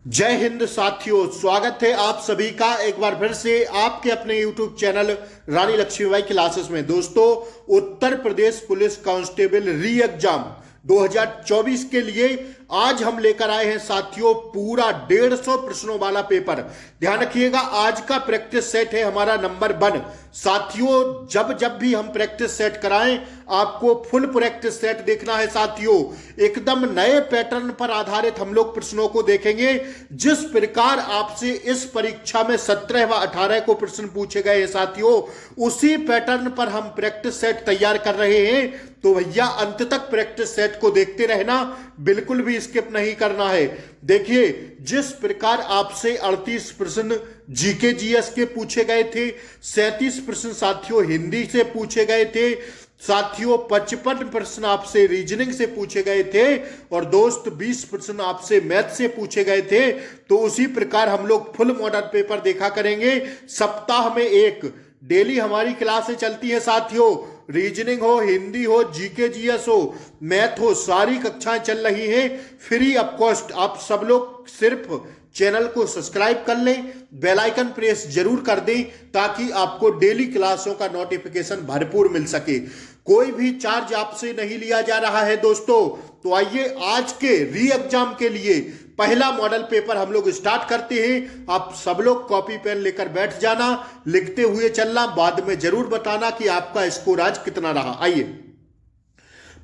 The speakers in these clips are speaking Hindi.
जय हिंद साथियों, स्वागत है आप सभी का एक बार फिर से आपके अपने YouTube चैनल रानी लक्ष्मीबाई क्लासेस में। दोस्तों, उत्तर प्रदेश पुलिस कांस्टेबल री एग्जाम 2024 के लिए आज हम लेकर आए हैं साथियों पूरा 150 प्रश्नों वाला पेपर। ध्यान रखिएगा, आज का प्रैक्टिस सेट है हमारा नंबर 1। साथियों, जब भी हम प्रैक्टिस सेट कराएं आपको फुल प्रैक्टिस सेट देखना है साथियों। एकदम नए पैटर्न पर आधारित हम लोग प्रश्नों को देखेंगे। जिस प्रकार आपसे इस परीक्षा में 17 व 18 को प्रश्न पूछे गए हैं साथियों, उसी पैटर्न पर हम प्रैक्टिस सेट तैयार कर रहे हैं। तो भैया अंत तक प्रैक्टिस सेट को देखते रहना, बिल्कुल भी स्किप नहीं करना है। देखिए, जिस प्रकार आपसे 38 प्रश्न जीके जीएस के पूछे गए थे, 37 प्रश्न साथियों हिंदी से पूछे गए थे, साथियों 55 प्रश्न आपसे रीजनिंग से पूछे गए थे और दोस्त 20 प्रश्न आपसे मैथ से पूछे गए थे। तो उसी प्रकार हम लोग फुल मॉडल पेपर देखा करेंगे। सप्ताह में एक डेली हमारी क्लासें चलती है साथियों। रीजनिंग हो, हिंदी हो, जीके जीएस हो, मैथ हो, सारी कक्षाएं चल रही हैं फ्री ऑफ कॉस्ट। आप सब लोग सिर्फ चैनल को सब्सक्राइब कर लें, बेल आइकन प्रेस जरूर कर दें ताकि आपको डेली क्लासों का नोटिफिकेशन भरपूर मिल सके। कोई भी चार्ज आपसे नहीं लिया जा रहा है दोस्तों। तो आइए आज के री एग्जाम के लिए पहला मॉडल पेपर हम लोग स्टार्ट करते हैं। आप सब लोग कॉपी पेन लेकर बैठ जाना, लिखते हुए चलना, बाद में जरूर बताना कि आपका स्कोर आज कितना रहा। आइए,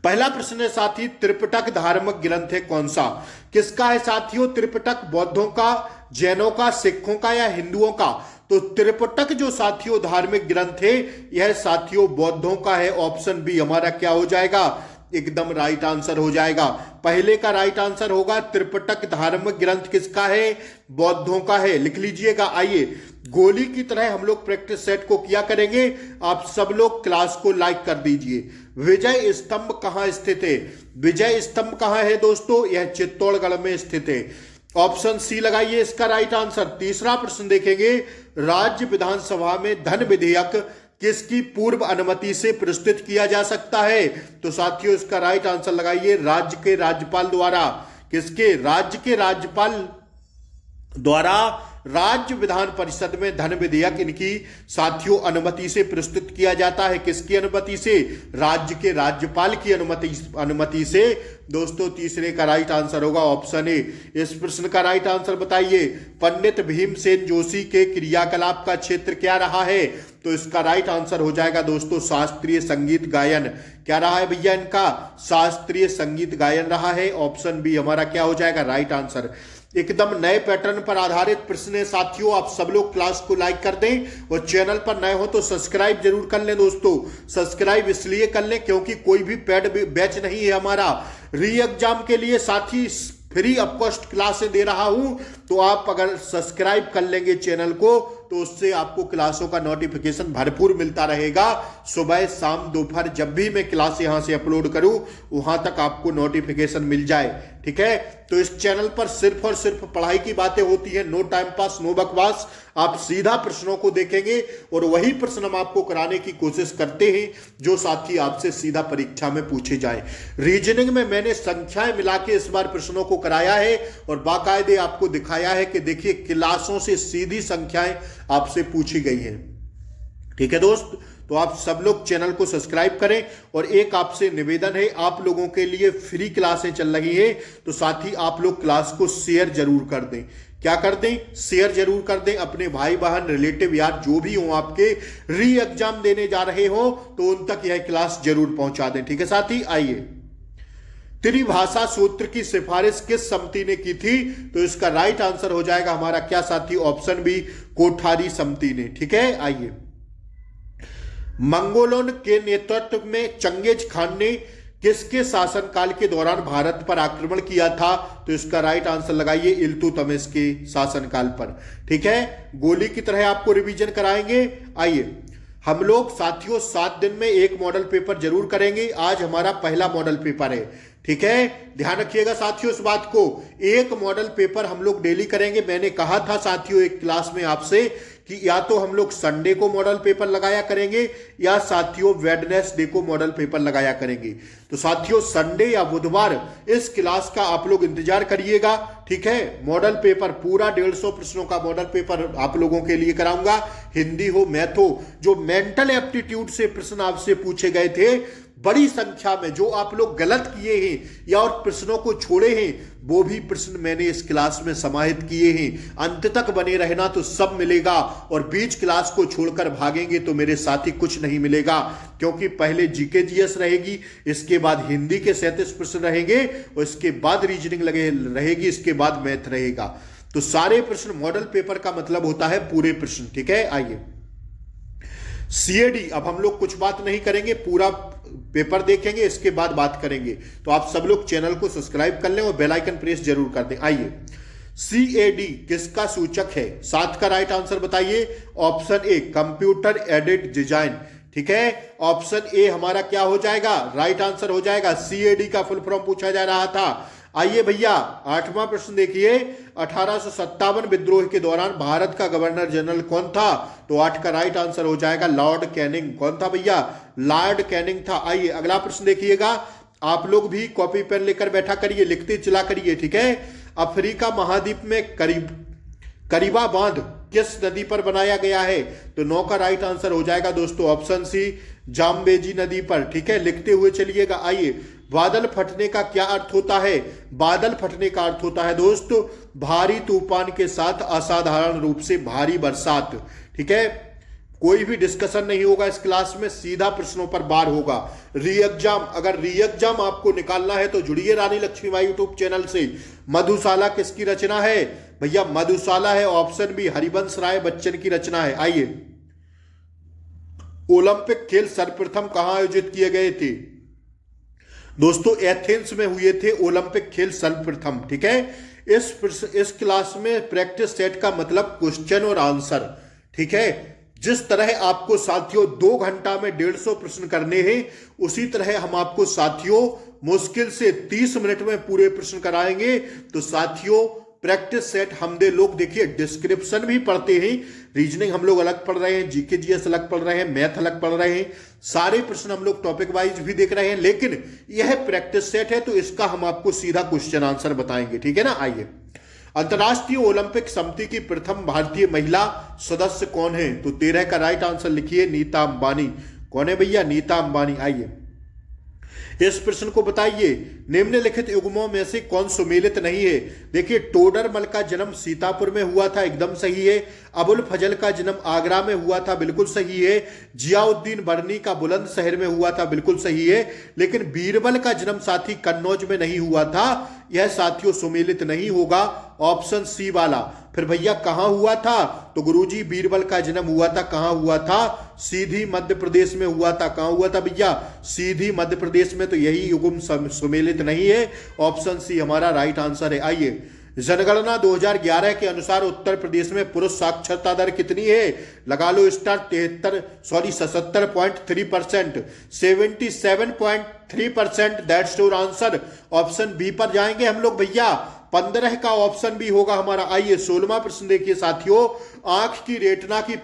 पहला प्रश्न है साथी, त्रिपिटक धार्मिक ग्रंथ है कौन सा? किसका है साथियों त्रिपिटक? बौद्धों का, जैनों का, सिखों का या हिंदुओं का? तो त्रिपिटक जो साथियों धार्मिक ग्रंथ है यह साथियों बौद्धों का है। ऑप्शन बी हमारा क्या हो जाएगा? एकदम राइट आंसर हो जाएगा। पहले का राइट आंसर होगा त्रिपिटक धार्मिक ग्रंथ किसका है? बौद्धों का है। लिख लीजिएगा। आइए, गोली की तरह हम लोग प्रैक्टिस सेट को किया करेंगे। आप सब लोग क्लास को लाइक कर दीजिए। विजय स्तंभ कहां स्थित है? विजय स्तंभ कहां है दोस्तों? यह चित्तौड़गढ़ में स्थित है। ऑप्शन सी लगाइए इसका राइट आंसर। तीसरा प्रश्न देखेंगे, राज्य विधानसभा में धन विधेयक किसकी पूर्व अनुमति से प्रस्तुत किया जा सकता है? तो साथियों इसका राइट आंसर लगाइए, राज्य के राज्यपाल द्वारा। किसके? राज्य के राज्यपाल द्वारा राज्य विधान परिषद में धन विधेयक इनकी साथियों अनुमति से प्रस्तुत किया जाता है। किसकी अनुमति से? राज्य के राज्यपाल की अनुमति से। दोस्तों तीसरे का राइट आंसर होगा ऑप्शन ए। इस प्रश्न का राइट आंसर बताइए, पंडित भीमसेन जोशी के क्रियाकलाप का क्षेत्र क्या रहा है? तो इसका राइट आंसर हो जाएगा दोस्तों शास्त्रीय संगीत गायन। क्या रहा है भैया इनका? शास्त्रीय संगीत गायन रहा है। ऑप्शन बी हमारा क्या हो जाएगा? Right answer. एकदम नए पैटर्न पर आधारित प्रश्न है साथियों। आप सब लोग क्लास को लाइक कर दें और चैनल पर नए हो तो सब्सक्राइब जरूर कर लें दोस्तों। सब्सक्राइब इसलिए कर लें क्योंकि कोई भी पेड बैच नहीं है हमारा। री एग्जाम के लिए साथी फ्री ऑफ कॉस्ट क्लासें दे रहा हूं, तो आप अगर सब्सक्राइब कर लेंगे चैनल को तो उससे आपको क्लासों का नोटिफिकेशन भरपूर मिलता रहेगा। सुबह शाम दोपहर जब भी मैं क्लास यहां से अपलोड करूं वहां तक आपको नोटिफिकेशन मिल जाए। ठीक है, तो इस चैनल पर सिर्फ और सिर्फ पढ़ाई की बातें होती है, नो टाइम पास, नो बकवास। आप सीधा प्रश्नों को देखेंगे और वही प्रश्न हम आपको कराने की कोशिश करते हैं जो साथी आपसे सीधा परीक्षा में पूछे जाए। रीजनिंग में मैंने संख्याएं मिला के इस बार प्रश्नों को कराया है और बाकायदे आपको दिखाया है कि देखिए क्लासों से सीधी संख्याएं आपसे पूछी गई हैं। ठीक है दोस्त, तो आप सब लोग चैनल को सब्सक्राइब करें। और एक आपसे निवेदन है, आप लोगों के लिए फ्री क्लासें चल रही है तो साथ ही आप लोग क्लास को शेयर जरूर कर दें। क्या कर दें? शेयर जरूर कर दें। अपने भाई बहन रिलेटिव यार जो भी हो आपके री एग्जाम देने जा रहे हो तो उन तक यह क्लास जरूर पहुंचा दें। ठीक है साथी, आइए, त्रिभाषा सूत्र की सिफारिश किस समिति ने की थी? तो इसका राइट आंसर हो जाएगा हमारा क्या साथी? ऑप्शन बी, कोठारी समिति ने। ठीक है, आइए, मंगोलों के नेतृत्व में चंगेज खान ने किसके शासनकाल के दौरान भारत पर आक्रमण किया था? तो इसका राइट आंसर लगाइए, इल्तुतमिश के शासनकाल पर। ठीक है, गोली की तरह आपको रिवीजन कराएंगे। आइए, हम लोग साथियों 7 दिन में एक मॉडल पेपर जरूर करेंगे। आज हमारा पहला मॉडल पेपर है। ठीक है, ध्यान रखिएगा साथियों इस बात को। एक मॉडल पेपर हम लोग डेली करेंगे। मैंने कहा था साथियों एक क्लास में आपसे कि या तो हम लोग संडे को मॉडल पेपर लगाया करेंगे या साथियों वेडनेसडे को मॉडल पेपर लगाया करेंगे। तो साथियों संडे या बुधवार इस क्लास का आप लोग इंतजार करिएगा, ठीक है। मॉडल पेपर पूरा 150 प्रश्नों का मॉडल पेपर आप लोगों के लिए कराऊंगा, हिंदी हो मैथ हो। जो मेंटल एप्टीट्यूड से प्रश्न आपसे पूछे गए थे बड़ी संख्या में, जो आप लोग गलत किए हैं या और प्रश्नों को छोड़े हैं, वो भी प्रश्न मैंने इस क्लास में समाहित किए हैं। अंत तक बने रहना तो सब मिलेगा, और बीच क्लास को छोड़कर भागेंगे तो मेरे साथी कुछ नहीं मिलेगा, क्योंकि पहले जीके जीएस रहेगी, इसके बाद हिंदी के 37 प्रश्न रहेंगे, और इसके बाद रीजनिंग रहेगी, इसके बाद मैथ रहेगा। तो सारे प्रश्न मॉडल पेपर का मतलब होता है पूरे प्रश्न, ठीक है। आइए सीएडी, अब हम लोग कुछ बात नहीं करेंगे, पूरा पेपर देखेंगे, इसके बाद बात करेंगे। तो आप सब लोग चैनल को सब्सक्राइब कर लें और बेल आइकन प्रेस जरूर कर दें। आइए सीएडी किसका सूचक है? 7 का राइट आंसर बताइए। Option a computer aided design, ठीक है। ऑप्शन ए हमारा क्या हो जाएगा? राइट आंसर हो जाएगा। सीएडी का फुल फॉर्म पूछा जा रहा था। आइए भैया 8वां प्रश्न देखिए। 1857 विद्रोह के दौरान भारत का गवर्नर जनरल कौन था? तो 8 का राइट आंसर हो जाएगा लॉर्ड कैनिंग। कौन था भैया? लॉर्ड कैनिंग था। आइए अगला प्रश्न देखिएगा। आप लोग भी कॉपी पेन लेकर बैठा करिए, लिखते चला करिए, ठीक है। अफ्रीका महाद्वीप में करीबा बांध किस नदी पर बनाया गया है? तो 9 का राइट आंसर हो जाएगा दोस्तों ऑप्शन सी जाम्बेजी नदी पर, ठीक है। लिखते हुए चलिएगा। आइए बादल फटने का क्या अर्थ होता है? बादल फटने का अर्थ होता है दोस्तों भारी तूफान के साथ असाधारण रूप से भारी बरसात, ठीक है। कोई भी डिस्कशन नहीं होगा इस क्लास में, सीधा प्रश्नों पर बार होगा। री एग्जाम, अगर री एग्जाम आपको निकालना है तो जुड़िए रानी लक्ष्मीबाई यूट्यूब चैनल से। मधुशाला किसकी रचना है? भैया मधुशाला है ऑप्शन बी हरिवंश राय बच्चन की रचना है। आइए ओलंपिक खेल सर्वप्रथम कहां आयोजित किए गए थे? दोस्तों एथेंस में हुए थे ओलंपिक खेल सर्वप्रथम, ठीक है। इस क्लास में प्रैक्टिस सेट का मतलब क्वेश्चन और आंसर, ठीक है। जिस तरह आपको साथियों 2 घंटा में 150 प्रश्न करने हैं, उसी तरह हम आपको साथियों मुश्किल से 30 मिनट में पूरे प्रश्न कराएंगे। तो साथियों प्रैक्टिस सेट हम दे लोग देखिए डिस्क्रिप्शन भी पढ़ते हैं, रीजनिंग हम लोग अलग पढ़ रहे हैं, जीके जीएस अलग पढ़ रहे हैं, मैथ अलग पढ़ रहे हैं, सारे प्रश्न हम लोग टॉपिक वाइज भी देख रहे हैं। लेकिन यह प्रैक्टिस सेट है तो इसका हम आपको सीधा क्वेश्चन आंसर बताएंगे, ठीक है ना। आइए अंतर्राष्ट्रीय ओलंपिक समिति की प्रथम भारतीय महिला सदस्य कौन है? तो 13 का राइट आंसर लिखिए नीता अंबानी। कौन है भैया? नीता अंबानी। आइए इस प्रश्न को बताइए निम्नलिखित युग्मों में से कौन सुमेलित नहीं है? देखिए टोडरमल का जन्म सीतापुर में हुआ था, एकदम सही है। अबुल फजल का जन्म आगरा में हुआ था, बिल्कुल सही है। जियाउद्दीन बर्नी का बुलंदशहर में हुआ था, बिल्कुल सही है। लेकिन बीरबल का जन्म साथी कन्नौज में नहीं हुआ था, यह साथियों सुमेलित नहीं होगा, ऑप्शन सी वाला। फिर भैया कहां हुआ था? तो गुरुजी बीरबल का जन्म हुआ था, कहां हुआ था? सीधी मध्य प्रदेश में हुआ था। कहां हुआ था भैया? सीधी मध्य प्रदेश में। तो यही युग्म सुमेलित नहीं है, ऑप्शन सी हमारा राइट आंसर है। आइए जनगणना 2011 के अनुसार उत्तर प्रदेश में पुरुष साक्षरता दर कितनी है? लगा लो star 77.3%, 77.3%, that's your answer. Option B पर जाएंगे हम लोग भैया, 15 का ऑप्शन बी होगा हमारा। आइए 16वां प्रश्न देखिए साथियों, आंख की रेटिना की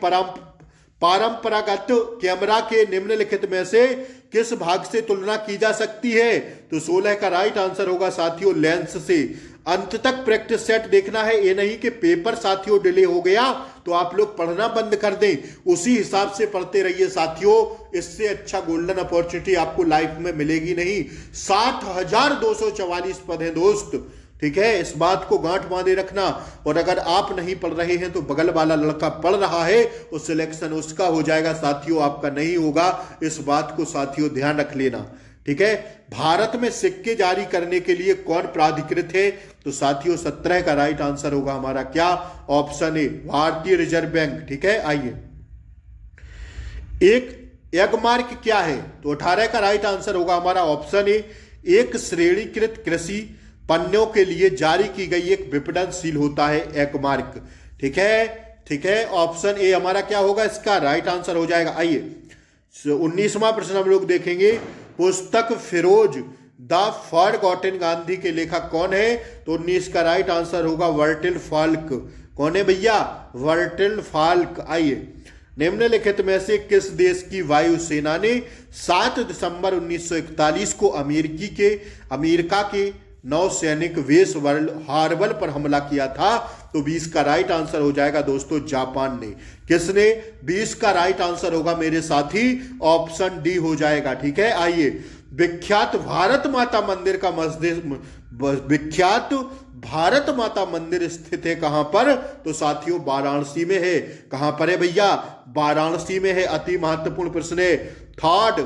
परंपरागत कैमरा के निम्नलिखित में से किस भाग से तुलना की जा सकती है? तो 16 का राइट आंसर होगा साथियों लेंस से। अंत तक प्रैक्टिस सेट देखना है, ये नहीं कि पेपर साथियों डिले हो गया तो आप लोग पढ़ना बंद कर दें, उसी हिसाब से पढ़ते रहिए साथियों। इससे अच्छा गोल्डन अपॉर्चुनिटी आपको लाइफ में मिलेगी नहीं। 60,244 पद हैं दोस्त, ठीक है। इस बात को गांठ बांधे रखना, और अगर आप नहीं पढ़ रहे हैं तो बगल वाला लड़का पढ़ रहा है, उस सिलेक्शन उसका हो जाएगा साथियों, आपका नहीं होगा। इस बात को साथियों ध्यान रख लेना, ठीक है। भारत में सिक्के जारी करने के लिए कौन प्राधिकृत है? तो साथियों 17 का राइट आंसर होगा हमारा क्या? ऑप्शन ए भारतीय रिजर्व बैंक, ठीक है। आइए एक एगमार्क क्या है? तो 18 का राइट आंसर होगा हमारा ऑप्शन ए एक श्रेणीकृत कृषि पन्नों के लिए जारी की गई एक विपणनशील होता है एगमार्क, ठीक है, ठीक है। ऑप्शन ए हमारा क्या होगा? इसका राइट आंसर हो जाएगा। आइए 19वां प्रश्न हम लोग देखेंगे, पुस्तक फिरोज द फॉरगॉटन गांधी के लेखक कौन है? तो 19 का राइट आंसर होगा वर्टिल फाल्क। कौन है भैया? वर्टिल फाल्क। आइए, निम्नलिखित में से किस देश की वायुसेना ने 7 दिसंबर 1941 को अमेरिका के नौसैनिक बेस वर्ल्ड हार्बर पर हमला किया था? तो 20 का राइट आंसर हो जाएगा दोस्तों जापान ने। किसने? 20 का राइट आंसर होगा मेरे साथी ऑप्शन डी हो जाएगा। ठीक है, आइए, विख्यात भारत माता मंदिर का विख्यात भारत माता मंदिर स्थित है कहां पर? तो साथियों वाराणसी में है। कहां पर है भैया? वाराणसी में है। अति महत्वपूर्ण प्रश्न है। थर्ड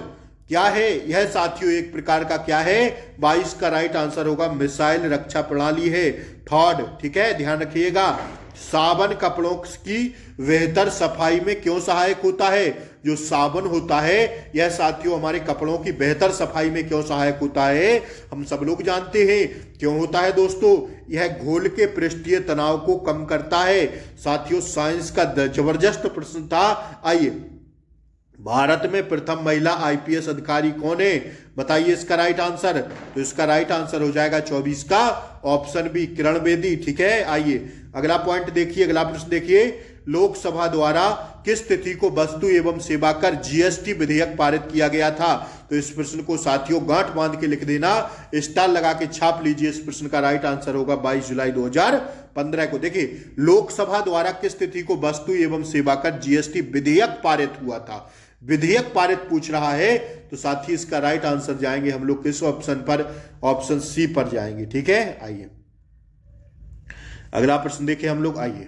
क्या है यह साथियों? एक प्रकार का क्या है? 22 का राइट आंसर होगा मिसाइल रक्षा प्रणाली है। थर्ड, ठीक है, ध्यान रखिएगा। साबुन कपड़ों की बेहतर सफाई में क्यों सहायक होता है? जो साबुन होता है यह साथियों हमारे कपड़ों की बेहतर सफाई में क्यों सहायक होता है? हम सब लोग जानते हैं क्यों होता है दोस्तों। यह घोल के पृष्ठीय तनाव को कम करता है। साथियों साइंस का जबरदस्त प्रश्न था। आइए, भारत में प्रथम महिला आईपीएस अधिकारी कौन है? बताइए इसका राइट आंसर। तो इसका राइट आंसर हो जाएगा 24 का ऑप्शन बी, किरण बेदी। ठीक है, आइए अगला पॉइंट देखिए, अगला प्रश्न देखिए। लोकसभा द्वारा किस तिथि को वस्तु एवं सेवा कर जीएसटी विधेयक पारित किया गया था? तो इस प्रश्न को साथियों गांठ बांध के लिख देना, स्टार लगा के छाप लीजिए। इस प्रश्न का राइट आंसर होगा 22 जुलाई 2015 को। देखिए, लोकसभा द्वारा किस तिथि को वस्तु एवं सेवा कर जीएसटी विधेयक पारित हुआ था? विधेयक पारित पूछ रहा है, तो साथी इसका राइट आंसर जाएंगे हम लोग किस ऑप्शन पर? ऑप्शन सी पर जाएंगे। ठीक है, आइए अगला प्रश्न देखिए हम लोग। आइए,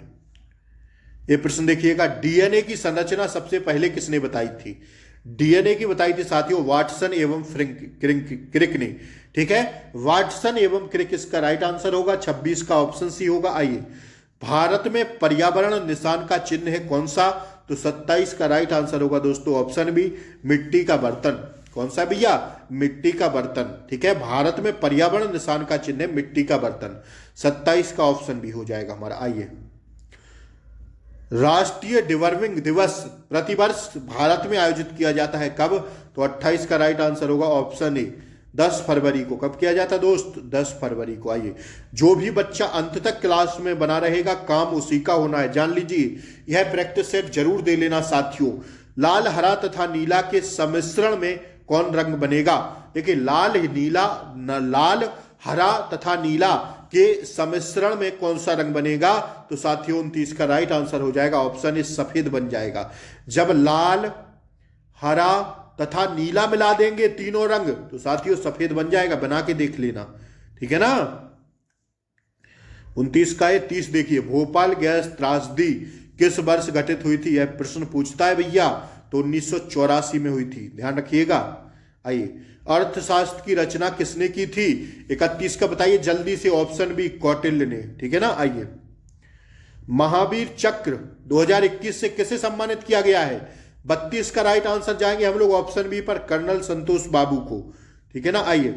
ये प्रश्न देखिएगा, डीएनए की संरचना सबसे पहले किसने बताई थी? डीएनए की बताई थी साथियों वाटसन एवं क्रिक ने। ठीक है, वाटसन एवं क्रिक इसका राइट आंसर होगा। 26 का ऑप्शन सी होगा। आइए, भारत में पर्यावरण निशान का चिन्ह है कौन सा? तो 27 का राइट आंसर होगा दोस्तों ऑप्शन बी, मिट्टी का बर्तन। कौन सा भैया? मिट्टी का बर्तन। ठीक है, भारत में पर्यावरण निशान का चिन्ह है मिट्टी का बर्तन। 27 का ऑप्शन बी हो जाएगा हमारा। आइए, राष्ट्रीय डिवर्मिंग दिवस प्रतिवर्ष भारत में आयोजित किया जाता है कब? तो 28 का राइट आंसर होगा ऑप्शन ए, 10 फरवरी को। कब किया जाता है दोस्त? 10 फरवरी को। आइए, जो भी बच्चा अंत तक क्लास में बना रहेगा काम उसी का होना है, जान लीजिए। यह प्रैक्टिस सेट जरूर दे लेना साथियों। लाल, हरा तथा नीला के सम्मिश्रण में कौन रंग बनेगा? देखिए, लाल, हरा तथा नीला के सम्मिश्रण में कौन सा रंग बनेगा? तो साथियों 29 का राइट आंसर हो जाएगा ऑप्शन ए, सफेद बन जाएगा। जब लाल, हरा तथा नीला मिला देंगे तीनों रंग, तो साथियों सफेद बन जाएगा। बना के देख लेना, ठीक है ना। 29 का ये 30 देखिए, भोपाल गैस त्रासदी किस वर्ष घटित हुई थी? यह प्रश्न पूछता है भैया। तो 1984 में हुई थी, ध्यान रखिएगा। आइए, अर्थशास्त्र की रचना किसने की थी? 31 का बताइए जल्दी से। ऑप्शन बी, कौटिल्य ने। ठीक है ना। आइए, महावीर चक्र 2021 से किसे सम्मानित किया गया है? 32 का राइट आंसर जाएंगे हम लोग ऑप्शन बी पर, कर्नल संतोष बाबू को। ठीक है ना। आइए,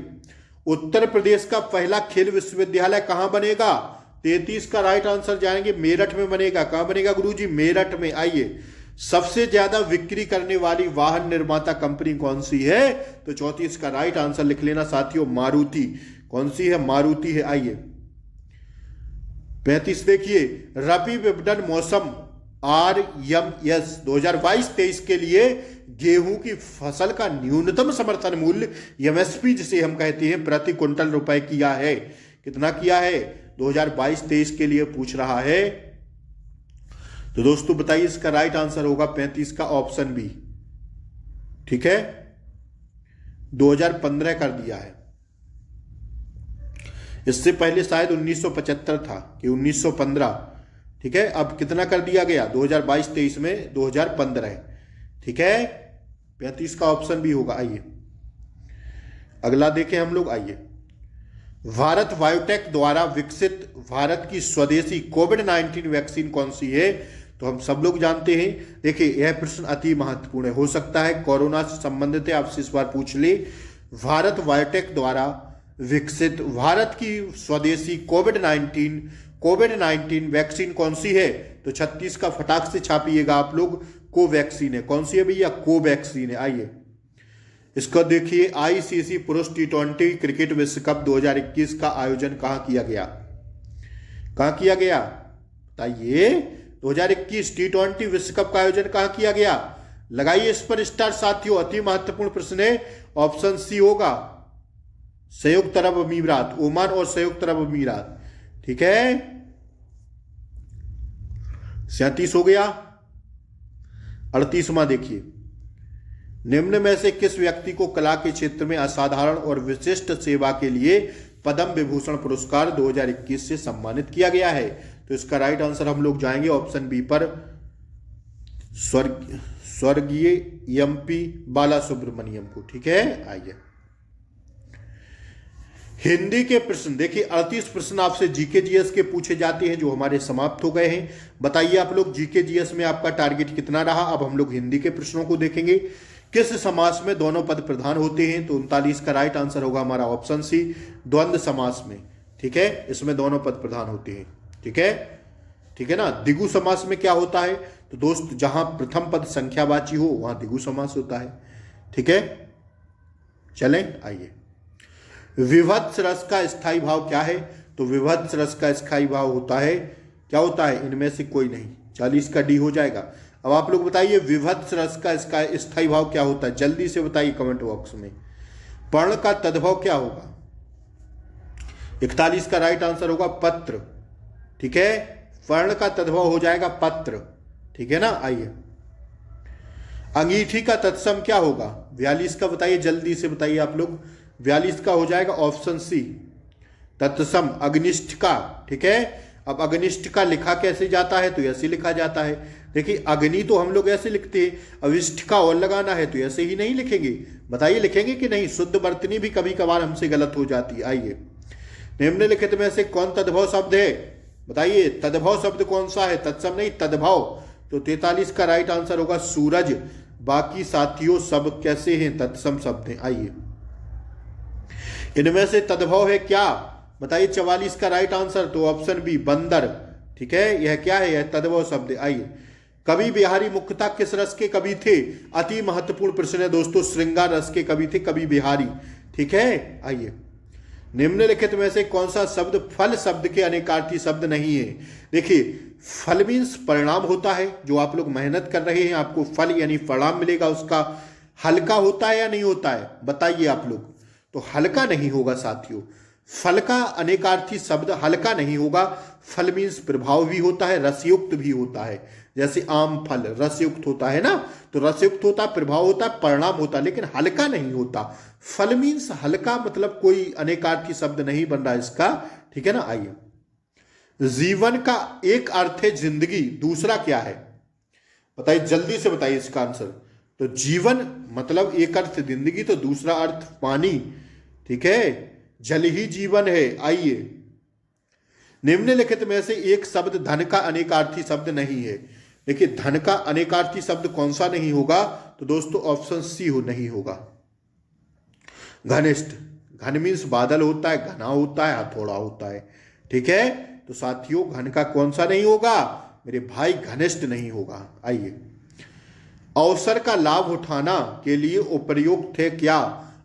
उत्तर प्रदेश का पहला खेल विश्वविद्यालय कहां बनेगा? 33 का राइट आंसर जाएंगे मेरठ में बनेगा। कहां बनेगा गुरुजी? मेरठ में। आइए, सबसे ज्यादा बिक्री करने वाली वाहन निर्माता कंपनी कौन सी है? तो 34 का राइट आंसर लिख लेना साथियों, मारुति। कौन सी है? मारुति है। आइए, 35 देखिए, रबी विपणन मौसम RMS 2022-23 के लिए गेहूं की फसल का न्यूनतम समर्थन मूल्य MSP जिसे हम कहते हैं प्रति क्विंटल रुपए किया है। कितना किया है? 2022-23 के लिए पूछ रहा है। तो दोस्तों बताइए इसका राइट आंसर होगा 35 का ऑप्शन बी। ठीक है, 2015 कर दिया है। इससे पहले शायद 1975 था कि 1915। ठीक है, अब कितना कर दिया गया? 2022-23 में 2015 है। ठीक है, 35 का ऑप्शन भी होगा। आइए अगला देखें हम लोग। आइए, भारत बायोटेक द्वारा विकसित भारत की स्वदेशी कोविड-19 वैक्सीन कौन सी है? तो हम सब लोग जानते हैं। देखिए, यह प्रश्न अति महत्वपूर्ण है, हो सकता है कोरोना से संबंधित है, आपसे इस बार पूछ ले। भारत बायोटेक द्वारा विकसित भारत की स्वदेशी कोविड-19 वैक्सीन कौन सी है? तो 36 का फटाक से छापिएगा आप लोग। कोवैक्सीन है। कौन सी है भैया? कोवैक्सीन है। आइए इसका देखिए, आईसीसी पुरुष T20 क्रिकेट विश्व कप 2021 का आयोजन कहां किया गया? कहां किया गया बताइए। 2021 T20 विश्व कप का आयोजन कहां किया गया? लगाइए इस पर स्टार साथियों। अति महत्वपूर्ण प्रश्न है, ऑप्शन सी होगा संयुक्त अरब अमीरात, ओमान और संयुक्त अरब अमीरात। ठीक है, 37 हो गया। 38वां देखिए, निम्न में से किस व्यक्ति को कला के क्षेत्र में असाधारण और विशिष्ट सेवा के लिए पद्म विभूषण पुरस्कार 2021 से सम्मानित किया गया है? तो इसका राइट आंसर हम लोग जाएंगे ऑप्शन बी पर, स्वर्गीय एमपी बाला सुब्रमण्यम को। ठीक है, आइए हिंदी के प्रश्न देखिए। 38 प्रश्न आपसे जीके जीएस के पूछे जाते हैं जो हमारे समाप्त हो गए हैं। बताइए आप लोग जीके जीएस में आपका टारगेट कितना रहा? अब हम लोग हिंदी के प्रश्नों को देखेंगे। किस समास में दोनों पद प्रधान होते हैं? तो 39 का राइट आंसर होगा हमारा ऑप्शन सी, द्वंद्व समास में। ठीक है, इसमें दोनों पद प्रधान होते हैं। ठीक है, ठीक है ना। द्विगु समास में क्या होता है? तो दोस्त जहां प्रथम पद संख्यावाची हो वहां द्विगु समास होता है। ठीक है, चलें आइए। विभत्स रस का स्थायी भाव क्या है? तो विभत्स रस का स्थायी भाव होता है, क्या होता है? इनमें से कोई नहीं। 40 का डी हो जाएगा। अब आप लोग बताइए विभत्स रस का इसका स्थायी भाव क्या होता है? जल्दी से बताइए कमेंट बॉक्स में। पर्ण का तद्भव क्या होगा? 41 का राइट आंसर होगा पत्र। ठीक है, पर्ण का तद्भव हो जाएगा पत्र। ठीक है ना, आइए। अंगीठी का तत्सम क्या होगा? 42 का बताइए, जल्दी से बताइए आप लोग। 42 का हो जाएगा ऑप्शन सी, तत्सम अग्निष्ठ का। ठीक है, अब अग्निष्ठ का लिखा कैसे जाता है? तो ऐसे लिखा जाता है। देखिए अग्नि तो हम लोग ऐसे लिखते हैं, अविष्ठ का और लगाना है तो ऐसे ही नहीं लिखेंगे। बताइए लिखेंगे कि नहीं? शुद्ध वर्तनी भी कभी कभार हमसे गलत हो जाती है। आइए, निम्नलिखित में से कौन तद्भव शब्द है? बताइए तद्भव शब्द कौन सा है? तत्सम नहीं, तद्भव। तो 43 का राइट आंसर होगा सूरज। बाकी साथियों सब कैसे हैं? तत्सम शब्द हैं। आइए, इनमें से तद्भव है क्या? बताइए 44 का राइट आंसर, तो ऑप्शन बी बंदर। ठीक है, यह क्या है? यह तद्भव शब्द। आइए, कवि बिहारी मुख्यतः किस रस के कवि थे? अति महत्वपूर्ण प्रश्न है दोस्तों, श्रृंगार रस के कवि थे कवि बिहारी। ठीक है, आइए। निम्नलिखित में से कौन सा शब्द फल शब्द के अनेकार्थी शब्द नहीं है? देखिए फल मीन्स परिणाम होता है, जो आप लोग मेहनत कर रहे हैं आपको फल यानी परिणाम मिलेगा, उसका हल्का होता है या नहीं होता है? बताइए आप लोग। तो हल्का नहीं होगा साथियों। फल का अनेकार्थी शब्द हल्का नहीं होगा। फल मीन्स प्रभाव भी होता है, रसयुक्त भी होता है। जैसे आम फल रसयुक्त होता है ना, तो रसयुक्त होता है, प्रभाव होता है, परिणाम होता है, लेकिन हल्का नहीं होता। फल मीन्स हल्का, मतलब कोई अनेकार्थी शब्द नहीं बन रहा इसका। ठीक है ना, आइए। जीवन का एक अर्थ है जिंदगी, दूसरा क्या है? बताइए जल्दी से बताइए इसका आंसर। तो जीवन मतलब एक अर्थ जिंदगी, तो दूसरा अर्थ पानी। ठीक है, जल ही जीवन है। आइए, निम्नलिखित में से एक शब्द धन का अनेकार्थी शब्द नहीं है। देखिए धन का अनेकार्थी शब्द कौन सा नहीं होगा? तो दोस्तों ऑप्शन सी हो नहीं होगा, घनिष्ठ। घन मीन्स बादल होता है, घना होता है, हथौड़ा होता है। ठीक है, तो साथियों घन का कौन सा नहीं होगा मेरे भाई? घनिष्ठ नहीं होगा। आइए, अवसर का लाभ उठाना के लिए उपयुक्त थे क्या?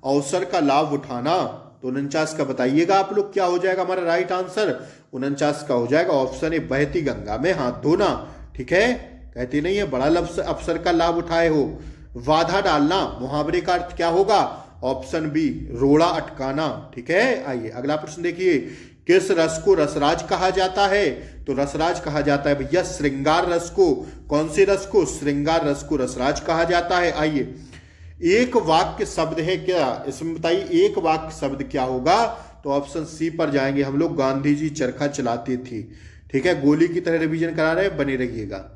अवसर का लाभ उठाना, तो 49 का बताइएगा आप लोग क्या हो जाएगा हमारा राइट आंसर? 49 का हो जाएगा ऑप्शन ए, बहती गंगा में हाथ धोना। ठीक है, कहती नहीं है बड़ा लफ्ज अवसर का लाभ उठाए हो। वाधा डालना, मुहावरे का अर्थ क्या होगा? ऑप्शन बी, रोड़ा अटकाना। ठीक है, आइए अगला प्रश्न देखिए। किस रस को रसराज कहा जाता है? तो रसराज कहा जाता है भैया श्रृंगार रस को। कौन से रस को? श्रृंगार रस को रसराज कहा जाता है। आइए, एक वाक्य शब्द है क्या? इसमें बताइए एक वाक्य शब्द क्या होगा? तो ऑप्शन सी पर जाएंगे हम लोग, गांधी जी चरखा चलाते थे। ठीक है, गोली की तरह रिवीजन करा रहे हैं, बने रहिएगा।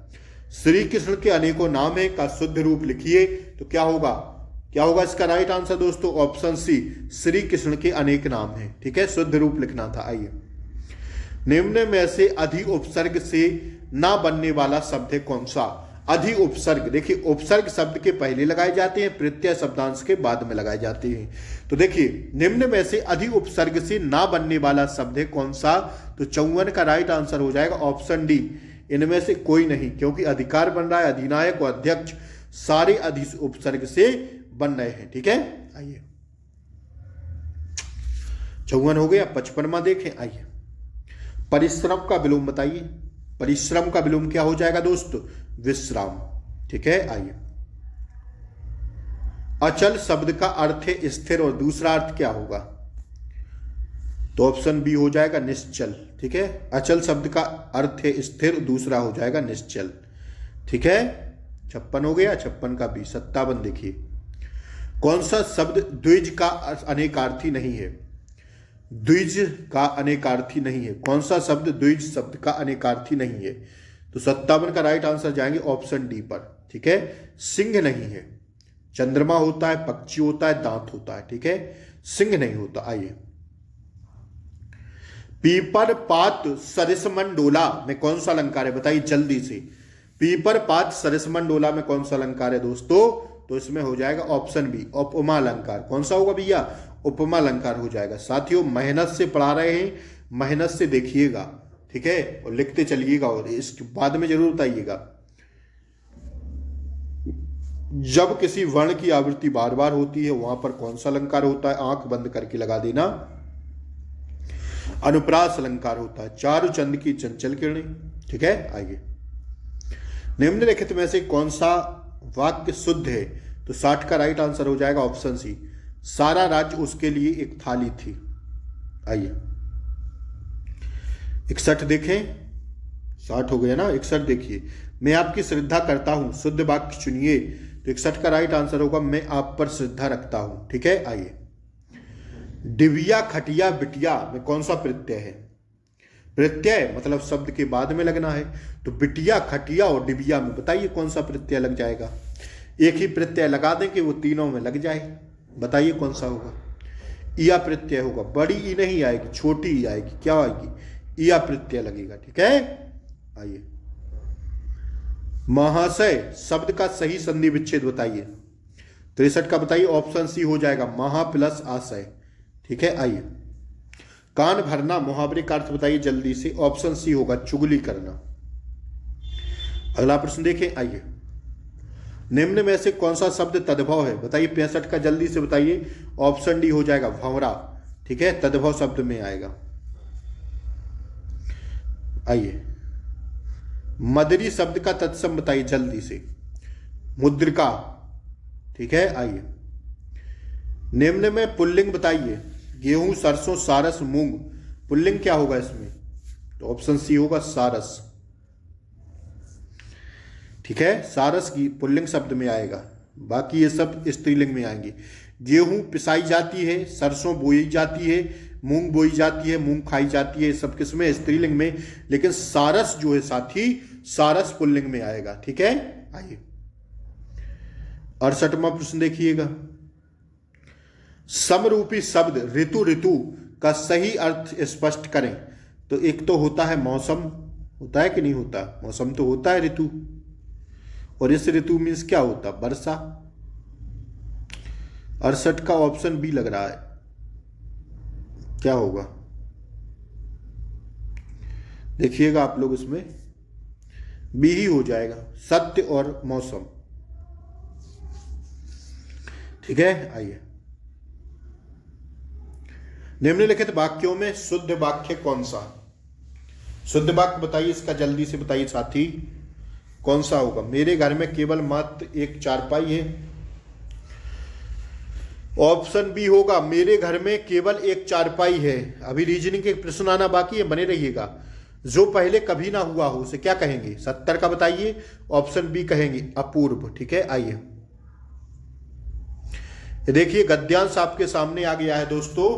श्री कृष्ण के अनेकों नाम है का शुद्ध रूप लिखिए, तो क्या होगा? क्या होगा इसका राइट आंसर दोस्तों? ऑप्शन सी, श्री कृष्ण के अनेक नाम हैं। ठीक है, शुद्ध रूप लिखना था। आइए, निम्न में से अधि उपसर्ग से ना बनने वाला शब्द है कौन सा? अधि उपसर्ग, देखिए उपसर्ग शब्द के पहले लगाए जाते हैं, प्रत्यय शब्दांश के बाद में लगाए जाते हैं। तो देखिए निम्न में से अधि उपसर्ग से ना बनने वाला शब्द है कौन सा? तो 54 का राइट आंसर हो जाएगा ऑप्शन डी, इनमें से कोई नहीं, क्योंकि अधिकार बन रहा है, अधिनायक और अध्यक्ष सारे अधि उपसर्ग से बन रहे हैं। ठीक है, आइए 54 हो गया। 55वां देखें। आइए, परिश्रम का विलोम बताइए। परिश्रम का विलोम क्या हो जाएगा दोस्त? विश्राम। ठीक है, आइए। अचल शब्द का अर्थ है स्थिर और दूसरा अर्थ क्या होगा? तो ऑप्शन बी हो जाएगा निश्चल। ठीक है, अचल शब्द का अर्थ है स्थिर, दूसरा हो जाएगा निश्चल। ठीक है, 56 हो गया, 56 का बी। 57 देखिए, कौन सा शब्द द्विज का अनेकार्थी नहीं है? द्विज का अनेकार्थी नहीं है। कौन सा शब्द द्विज शब्द का अनेकार्थी नहीं है? तो 57 का राइट आंसर जाएंगे ऑप्शन डी पर। ठीक है, सिंह नहीं है। चंद्रमा होता है, पक्षी होता है, दांत होता है। ठीक है, सिंह नहीं होता। आइए, पीपर पात सरिसमंडोला में कौन सा अलंकार है? बताइए जल्दी से। पीपर पात सरिसमंडोला में कौन सा अलंकार है दोस्तों? तो इसमें हो जाएगा ऑप्शन बी, उपमा अलंकार। कौन सा होगा भैया? उपमा अलंकार हो जाएगा। साथियों, मेहनत से पढ़ा रहे हैं, मेहनत से देखिएगा। ठीक है, और लिखते चलिएगा और इसके बाद में जरूर बताइएगा। जब किसी वर्ण की आवृत्ति बार बार होती है वहां पर कौन सा अलंकार होता है? आंख बंद करके लगा देना, अनुप्रास अलंकार होता है। चारु चंद की चंचल किरणें। ठीक है, आइए। निम्नलिखित में से कौन सा वाक्य शुद्ध है? तो 60 का राइट आंसर हो जाएगा ऑप्शन सी, सारा राज्य उसके लिए एक थाली थी। आइए, 61 देखें। 60 हो गया ना, 61 देखिए, मैं आपकी श्रद्धा करता हूं, शुद्ध वाक्य चुनिए। तो 61 का राइट आंसर होगा, मैं आप पर श्रद्धा रखता हूं। ठीक है, आइए। डिबिया खटिया बिटिया में कौन सा प्रत्यय है? प्रत्यय मतलब शब्द के बाद में लगना है। तो बिटिया, खटिया और डिबिया में बताइए कौन सा प्रत्यय लग जाएगा? एक ही प्रत्यय लगा दें कि वो तीनों में लग जाए। बताइए कौन सा होगा? ईया प्रत्यय होगा। बड़ी ई नहीं आएगी, छोटी ई आएगी। क्या आएगी? ईया प्रत्यय लगेगा। ठीक है, आइए। महाशय शब्द का सही संधि विच्छेद बताइए। 63 का बताइए, ऑप्शन सी हो जाएगा, महा प्लस आशय। ठीक है, आइए। कान भरना मुहावरे का अर्थ बताइए जल्दी से। ऑप्शन सी होगा, चुगली करना। अगला प्रश्न देखें, आइए। निम्न में से कौन सा शब्द तद्भव है? बताइए 65 का जल्दी से बताइए। ऑप्शन डी हो जाएगा, भंवरा। ठीक है, तद्भव शब्द में आएगा। आइए, मदरी शब्द का तत्सम बताइए जल्दी से। मुद्रिका। ठीक है, आइए। निम्न में पुल्लिंग बताइए। गेहूं, सरसों, सारस, मूंग। पुल्लिंग क्या होगा इसमें? तो ऑप्शन सी होगा, सारस। ठीक है, सारस की पुल्लिंग शब्द में आएगा, बाकी ये सब स्त्रीलिंग में आएंगे। गेहूं पिसाई जाती है, सरसों बोई जाती है, मूंग बोई जाती है, मूंग खाई जाती है, सब किसमें? स्त्रीलिंग में। लेकिन सारस जो है साथी, सारस पुल्लिंग में आएगा। ठीक है, आइए। 68वां प्रश्न देखिएगा। समरूपी शब्द ऋतु ऋतु का सही अर्थ स्पष्ट करें। तो एक तो होता है मौसम, होता है कि नहीं होता? मौसम तो होता है ऋतु, और इस ऋतु मीन्स क्या होता? वर्षा। 68 का ऑप्शन बी लग रहा है, क्या होगा? देखिएगा आप लोग, इसमें बी ही हो जाएगा, सत्य और मौसम। ठीक है, आइए। निम्नलिखित वाक्यों में शुद्ध वाक्य कौन सा? शुद्ध वाक्य बताइए इसका जल्दी से बताइए साथी, कौन सा होगा? मेरे घर में केवल मात्र एक चारपाई है। ऑप्शन बी होगा, मेरे घर में केवल एक चारपाई है। अभी रीजनिंग के प्रश्न आना बाकी है, बने रहिएगा। जो पहले कभी ना हुआ हो उसे क्या कहेंगे? 70 का बताइए। ऑप्शन बी कहेंगे, अपूर्व। ठीक है, आइए। देखिए गद्यांश आपके सामने आ गया है दोस्तों,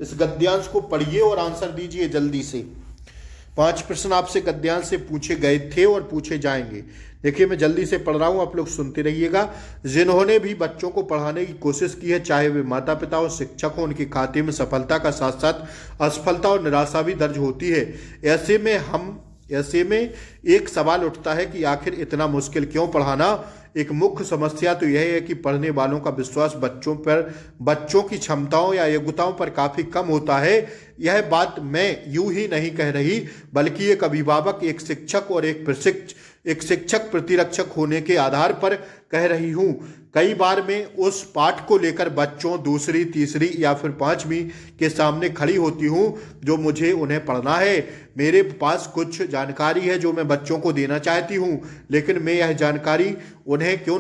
इस गद्यांश को पढ़िए और आंसर दीजिए जल्दी से। 5 प्रश्न आपसे गद्यांश से पूछे गए थे और पूछे जाएंगे। देखिए मैं जल्दी से पढ़ रहा हूं, आप लोग सुनते रहिएगा। जिन्होंने भी बच्चों को पढ़ाने की कोशिश की है, चाहे वे माता पिता और शिक्षक हो, उनके खाते में सफलता का साथ साथ असफलता और निराशा भी दर्ज होती है। ऐसे में एक सवाल उठता है कि आखिर इतना मुश्किल क्यों पढ़ाना? एक मुख्य समस्या तो यह है कि पढ़ने वालों का विश्वास बच्चों की क्षमताओं या योग्यताओं पर काफी कम होता है। यह बात मैं यूं ही नहीं कह रही, बल्कि एक अभिभावक, एक शिक्षक और एक शिक्षक प्रतिरक्षक होने के आधार पर कह रही हूं। कई बार मैं उस पाठ को लेकर बच्चों दूसरी, तीसरी या फिर 5वीं के सामने खड़ी होती हूं जो मुझे उन्हें पढ़ना है। मेरे पास कुछ जानकारी है जो मैं बच्चों को देना चाहती हूं, लेकिन मैं यह जानकारी उन्हें क्यों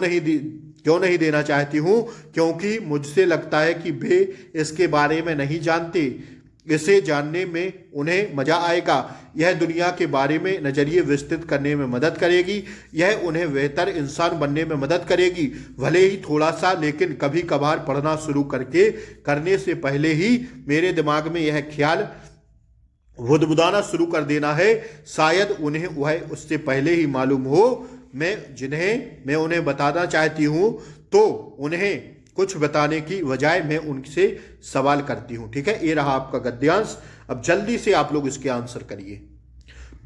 नहीं देना चाहती हूं? क्योंकि मुझसे लगता है कि वे इसके बारे में नहीं जानते। इसे जानने में उन्हें मजा आएगा। यह दुनिया के बारे में नजरिए विस्तृत करने में मदद करेगी। यह उन्हें बेहतर इंसान बनने में मदद करेगी, भले ही थोड़ा सा। लेकिन कभी कभार पढ़ना शुरू करने से पहले ही मेरे दिमाग में यह ख्याल बुदबुदाना शुरू कर देना है, शायद उन्हें वह उससे पहले ही मालूम हो। मैं उन्हें बताना चाहती हूं तो उन्हें कुछ बताने की बजाय मैं उनसे सवाल करती हूं। ठीक है, ये रहा आपका गद्यांश। अब जल्दी से आप लोग इसके आंसर करिए।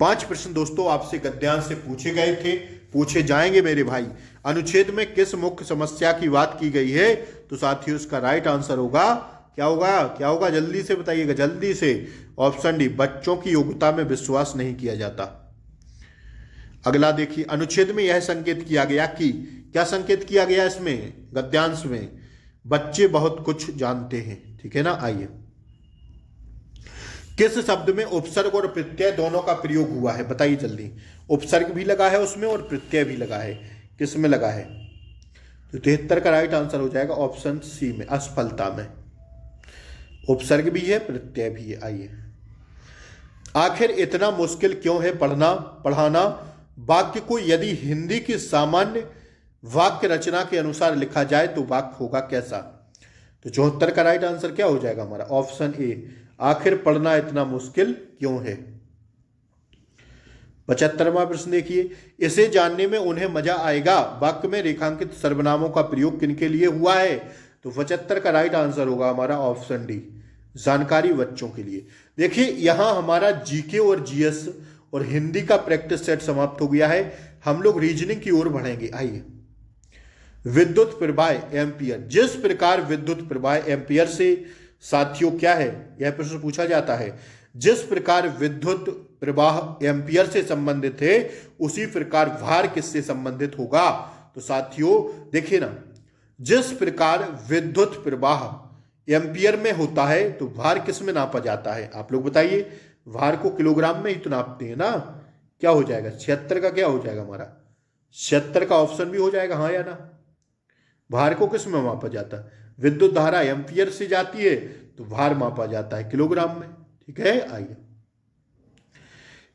5 प्रश्न दोस्तों आपसे गद्यांश से पूछे गए थे, पूछे जाएंगे मेरे भाई। अनुच्छेद में किस मुख्य समस्या की बात की गई है? तो साथियों इसका राइट आंसर होगा, क्या होगा जल्दी से बताइएगा, जल्दी से। ऑप्शन डी, बच्चों की योग्यता में विश्वास नहीं किया जाता। अगला देखिए, अनुच्छेद में यह संकेत किया गया कि, क्या संकेत किया गया इसमें गद्यांश में? बच्चे बहुत कुछ जानते हैं। ठीक है ना, आइए। किस शब्द में उपसर्ग और प्रत्यय दोनों का प्रयोग हुआ है? बताइए जल्दी। उपसर्ग भी लगा है उसमें और प्रत्यय भी लगा है। किस में लगा है? तो 73 का राइट आंसर हो जाएगा ऑप्शन सी में, असफलता में। उपसर्ग भी है, प्रत्यय भी है। आइए, आखिर इतना मुश्किल क्यों है पढ़ाना वाक्य को यदि हिंदी की सामान्य वाक्य रचना के अनुसार लिखा जाए तो वाक्य होगा कैसा? तो 74 का राइट आंसर क्या हो जाएगा हमारा? ऑप्शन ए, आखिर पढ़ना इतना मुश्किल क्यों है। 75वां प्रश्न देखिए, इसे जानने में उन्हें मजा आएगा वाक्य में रेखांकित सर्वनामों का प्रयोग किनके लिए हुआ है? तो 75 का राइट आंसर होगा हमारा ऑप्शन डी, जानकारी बच्चों के लिए। देखिए यहां हमारा जीके और जीएस और हिंदी का प्रैक्टिस सेट समाप्त हो गया है। हम लोग रीजनिंग की ओर बढ़ेंगे। आइए, विद्युत प्रवाह एम्पियर। जिस प्रकार विद्युत प्रवाह एम्पियर से साथियों क्या है, यह प्रश्न पूछा जाता है। जिस प्रकार विद्युत प्रवाह एम्पियर से संबंधित है उसी प्रकार भार किससे संबंधित होगा? तो साथियों देखिए ना, जिस प्रकार विद्युत प्रवाह एम्पियर में होता है तो भार किस में नापा जाता है? आप लोग बताइए। भार को किलोग्राम में ही तो नापते हैं ना। क्या हो जाएगा? 76 का क्या हो जाएगा हमारा? 76 का ऑप्शन भी हो जाएगा, हाँ या ना। भार को किस में मापा जाता है? विद्युत धारा एम्पियर से जाती है तो भार मापा जाता है किलोग्राम में। ठीक है, आइए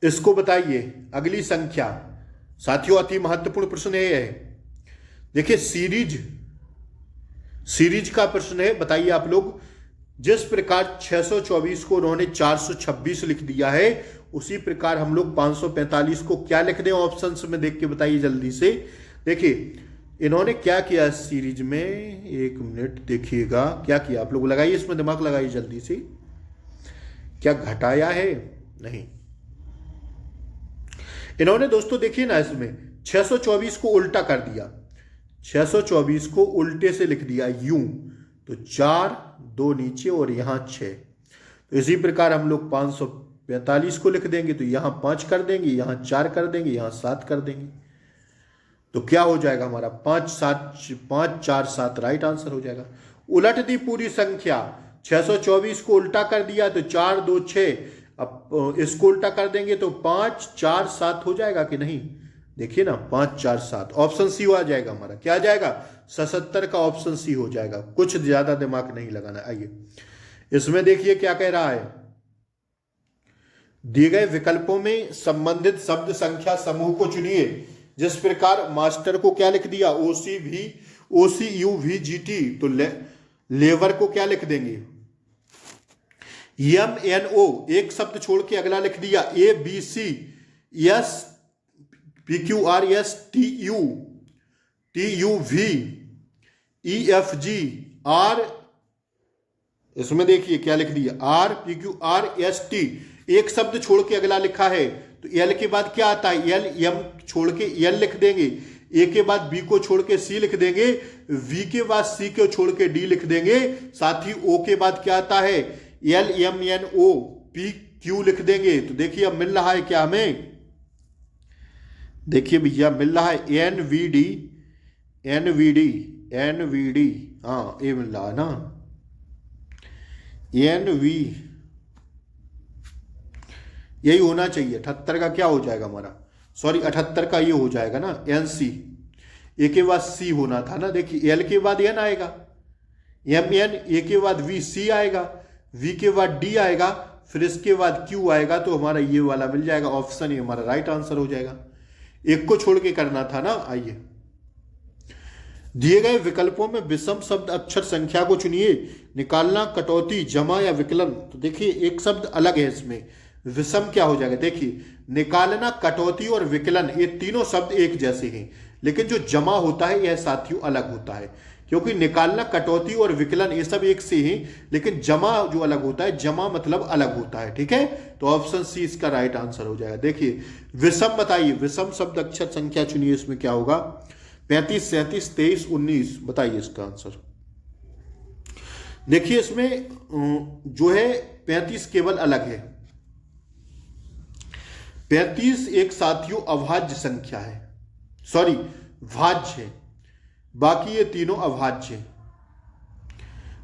इसको बताइए। अगली संख्या साथियों अति महत्वपूर्ण प्रश्न है। देखिए सीरीज का प्रश्न है। बताइए आप लोग, जिस प्रकार 624 को उन्होंने 426 लिख दिया है उसी प्रकार हम लोग 545 को क्या लिख दें? ऑप्शंस में देख के बताइए जल्दी से। देखिए इन्होंने क्या किया सीरीज में, एक मिनट देखिएगा क्या किया। आप लोग लगाइए इसमें दिमाग, लगाइए जल्दी से। क्या घटाया है? नहीं, इन्होंने दोस्तों देखिए ना इसमें 624 को उल्टा कर दिया। 624 को उल्टे से लिख दिया यूं, तो 4 2 नीचे और यहां 6। तो इसी प्रकार हम लोग 545 को लिख देंगे तो यहां 5 कर देंगे, यहां 4 कर देंगे, यहां 7 कर देंगे। तो क्या हो जाएगा हमारा? 5 4 7 राइट आंसर हो जाएगा। उलट दी पूरी संख्या, 624 को उल्टा कर दिया तो 4 2 6। अब इसको उल्टा कर देंगे तो 5 4 7 हो जाएगा कि नहीं? देखिए ना, 5 4 7 ऑप्शन सी आ जाएगा हमारा। क्या आ जाएगा? 77 का ऑप्शन सी हो जाएगा। कुछ ज्यादा दिमाग नहीं लगाना। आइए इसमें देखिए क्या कह रहा है। दिए गए विकल्पों में संबंधित शब्द संख्या समूह को चुनिए। जिस प्रकार मास्टर को क्या लिख दिया? OCUVGT, तो लेबर को क्या लिख देंगे? MNO, एक शब्द छोड़ के अगला लिख दिया। ABC, PQRS, TUV, EFG, R, इसमें देखिए क्या लिख दिया? RPQRST, एक शब्द छोड़ के अगला लिखा है तो L के बाद क्या आता है? M छोड़ के L लिख देंगे। ए के बाद बी को छोड़ के सी लिख देंगे, वी के बाद सी को छोड़ के डी लिख देंगे, साथ ही ओ के बाद क्या आता है L M N O P Q लिख देंगे। तो देखिए अब मिल रहा है क्या हमें, देखिए भैया मिल रहा है N V D N V D N V D, हाँ ये मिल रहा है ना, एन वी, यही होना चाहिए। 78 का क्या हो जाएगा हमारा, सॉरी 78 का ये हो जाएगा ना एन सी, ए के बाद सी होना था ना, देखिए एल के बाद एन आएगा, एम एन, ए के बाद वी सी आएगा, वी के बाद डी आएगा, फिर इसके बाद क्यू आएगा, तो हमारा ये वाला मिल जाएगा, ऑप्शन ये हमारा राइट आंसर हो जाएगा। एक को छोड़ के करना था ना। आइए दिए गए विकल्पों में विषम शब्द अक्षर संख्या को चुनिए, निकालना, कटौती, जमा या विकलन। तो देखिए एक शब्द अलग है इसमें, विषम क्या हो जाएगा, देखिए निकालना, कटौती और विकलन ये तीनों शब्द एक जैसे हैं, लेकिन जो जमा होता है यह साथियों अलग होता है, क्योंकि निकालना, कटौती और विकलन ये सब एक से हैं, लेकिन जमा जो अलग होता है, जमा मतलब अलग होता है। ठीक है, तो ऑप्शन सी इसका राइट आंसर हो जाएगा। देखिए विषम बताइए, विषम शब्द अक्षर संख्या चुनिए, इसमें क्या होगा 35, 37, 23, 19, बताइए इसका आंसर। देखिए इसमें जो है 35 केवल अलग है, 35 एक साथियों अभाज्य संख्या है, सॉरी भाज्य है, बाकी ये तीनों अभाज्य हैं।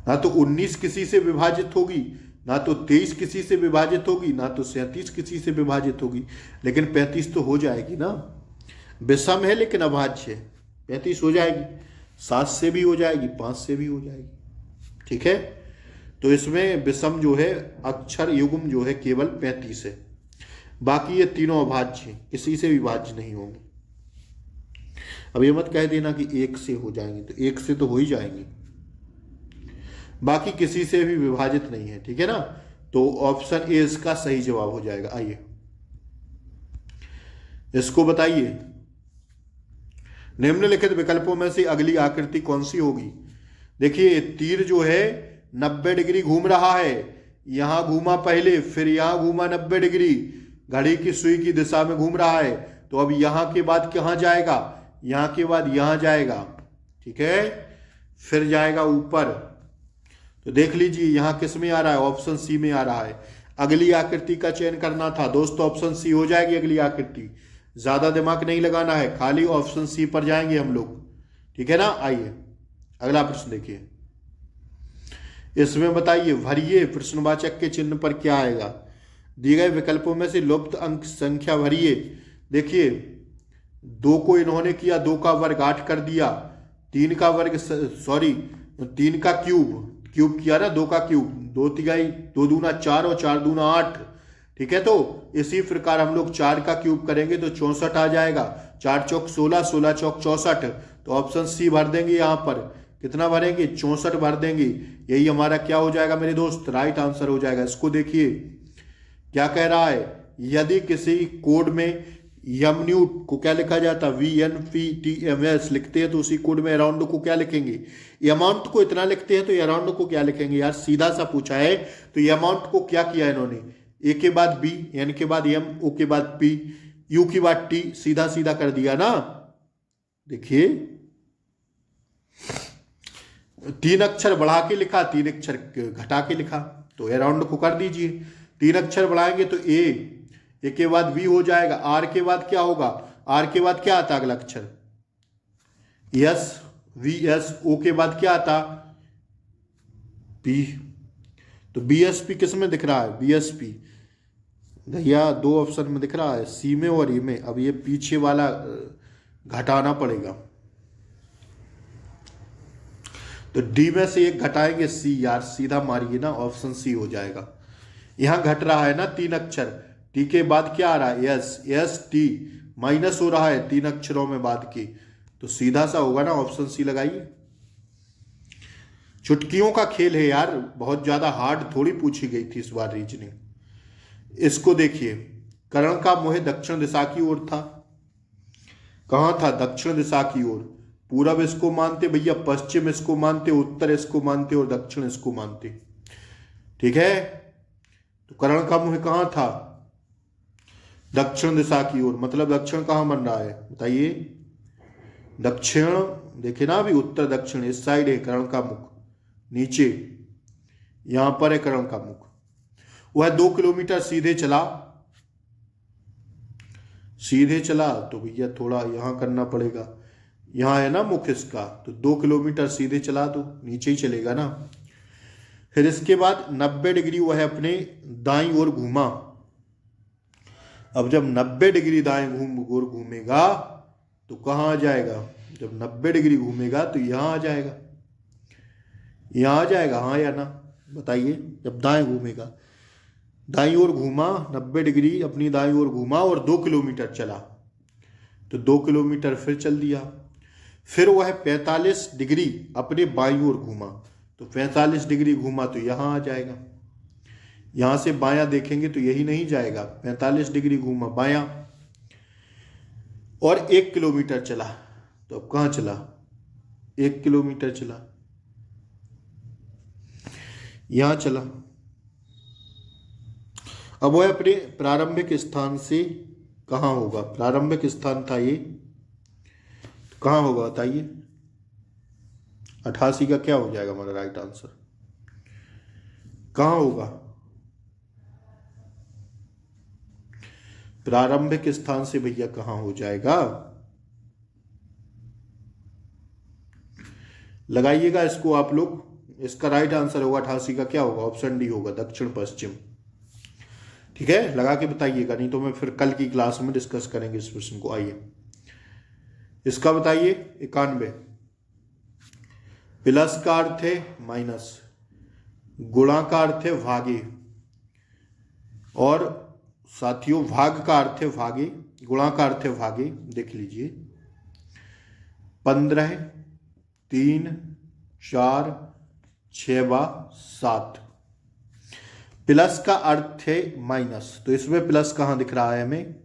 ना तो 19 किसी से विभाजित होगी, ना तो 23 किसी से विभाजित होगी, ना तो 37 किसी से विभाजित होगी, लेकिन 35 तो हो जाएगी ना, विषम है लेकिन अभाज्य है, 35 हो जाएगी, 7 से भी हो जाएगी, 5 से भी हो जाएगी। ठीक है, तो इसमें विषम जो है अक्षर युग्म जो है केवल 35 है, बाकी ये तीनों अभाज्य हैं, किसी से विभाज्य नहीं होंगे। अब ये मत कह देना कि एक से हो जाएंगे, तो एक से तो हो ही जाएंगे, बाकी किसी से भी विभाजित नहीं है। ठीक है ना, तो ऑप्शन ए इसका सही जवाब हो जाएगा। आइए इसको बताइए, निम्नलिखित विकल्पों में से अगली आकृति कौन सी होगी। देखिए तीर जो है 90 डिग्री घूम रहा है, यहां घूमा पहले, फिर यहां घूमा 90 डिग्री, घड़ी की सुई की दिशा में घूम रहा है, तो अब यहां के बाद कहां जाएगा, यहां के बाद यहां जाएगा। ठीक है, फिर जाएगा ऊपर, तो देख लीजिए यहां किस में आ रहा है, ऑप्शन सी में आ रहा है। अगली आकृति का चयन करना था दोस्तों, ऑप्शन सी हो जाएगी अगली आकृति, ज्यादा दिमाग नहीं लगाना है, खाली ऑप्शन सी पर जाएंगे हम लोग। ठीक है ना, आइए अगला प्रश्न देखिए, इसमें बताइए भरिए प्रश्नवाचक के चिन्ह पर क्या आएगा। दिए गए विकल्पों में से लुप्त अंक संख्या भरिए। देखिए 2 को इन्होंने किया, 2 का वर्ग 8 कर दिया, 3 का वर्ग, सॉरी 3 का क्यूब किया ना, 2 का क्यूब, 2 तिहाई, 2 दूना 4 और 4 दूना 8। ठीक है, तो इसी प्रकार हम लोग 4 का क्यूब करेंगे तो 64 आ जाएगा, 4 चौक 16, 16 चौक 64, तो ऑप्शन सी भर देंगे। यहाँ पर कितना भरेंगे, 64 भर देंगे, यही हमारा क्या हो जाएगा मेरे दोस्त, राइट आंसर हो जाएगा। इसको देखिए क्या कह रहा है, यदि किसी कोड में यमन्यूट को क्या लिखा जाता है, VNPTMS लिखते हैं, तो उसी कोड में अराउंड को क्या लिखेंगे, अमाउंट को इतना लिखते हैं तो अराउंड को क्या लिखेंगे। यार सीधा सा पूछा है, तो अमाउंट को क्या किया इन्होंने, ए के बाद बी, एन के बाद एम, ओ के बाद पी, यू के बाद टी, सीधा सीधा कर दिया ना। देखिए 3 अक्षर बढ़ा के लिखा, 3 अक्षर घटा के लिखा, तो अराउंड को कर दीजिए। 3 अक्षर बढ़ाएंगे तो ए के बाद वी हो जाएगा, आर के बाद क्या होगा, आर के बाद क्या आता अगला अक्षर, यस, वी एस, ओ के बाद क्या आता पी, तो बीएसपी किस में दिख रहा है, बीएसपी भैया 2 ऑप्शन में दिख रहा है, सी में और ई में। अब ये पीछे वाला घटाना पड़ेगा, तो डी में से 1 घटाएंगे, सी, यार सीधा मारिए ना, ऑप्शन सी हो जाएगा। यहां घट रहा है ना 3 अक्षर, टी के बाद क्या आ रहा है, एस, एस टी, माइनस हो रहा है 3 अक्षरों में बाद की, तो सीधा सा होगा ना, ऑप्शन सी लगाइए। चुटकियों का खेल है यार, बहुत ज्यादा हार्ड थोड़ी पूछी गई थी इस बार रीजनिंग। इसको देखिए, कर्ण का मुंह दक्षिण दिशा की ओर था, कहां था, दक्षिण दिशा की ओर, पूरब इसको मानते भैया, पश्चिम इसको मानते, उत्तर इसको मानते और दक्षिण इसको मानते। ठीक है, तो कर्ण का मुंह कहां था, दक्षिण दिशा की ओर, मतलब दक्षिण कहां बन रहा है बताइए, दक्षिण, देखे ना अभी उत्तर दक्षिण इस साइड है कर्ण का मुख, नीचे यहां पर है कर्ण का मुख। वह 2 किलोमीटर सीधे चला, सीधे चला तो भैया थोड़ा यहां करना पड़ेगा, यहां है ना मुख इसका, तो 2 किलोमीटर सीधे चला तो नीचे ही चलेगा ना। फिर इसके बाद 90 डिग्री वह अपने दाईं ओर घूमा। अब जब 90 डिग्री दाएं ओर घूमेगा तो कहां आ जाएगा, जब 90 डिग्री घूमेगा तो यहां आ जाएगा, यहां आ जाएगा, हाँ या ना बताइए। जब दाएं घूमेगा, दाईं ओर घूमा, 90 डिग्री अपनी दाईं ओर घूमा और 2 किलोमीटर चला, तो 2 किलोमीटर फिर चल दिया। फिर वह 45 डिग्री अपने बाईं ओर घूमा, तो 45 डिग्री घूमा तो यहां आ जाएगा। यहां से बायां देखेंगे तो यही नहीं जाएगा, 45 डिग्री घूमा बायां और 1 किलोमीटर चला, तो अब कहां चला, 1 किलोमीटर चला, यहां चला। अब वह अपने प्रारंभिक स्थान से कहां होगा, प्रारंभिक स्थान था ये, कहां होगा बताइए। 88 का क्या हो जाएगा हमारा राइट आंसर, कहां होगा, प्रारंभिक स्थान से भैया कहां हो जाएगा, लगाइएगा इसको आप लोग। इसका राइट आंसर होगा 88 का क्या होगा, ऑप्शन डी होगा, दक्षिण पश्चिम। ठीक है, लगा के बताइएगा, नहीं तो मैं फिर कल की क्लास में डिस्कस करेंगे इस प्रश्न को। आइए इसका बताइए। 91 प्लस का अर्थ है माइनस, गुणा का अर्थ है भागे, और साथियों भाग का अर्थ है भागे, गुणा का अर्थ है भागे। देख लीजिए 15 3 4 6 7, प्लस का अर्थ है माइनस, तो इसमें प्लस कहां दिख रहा है हमें,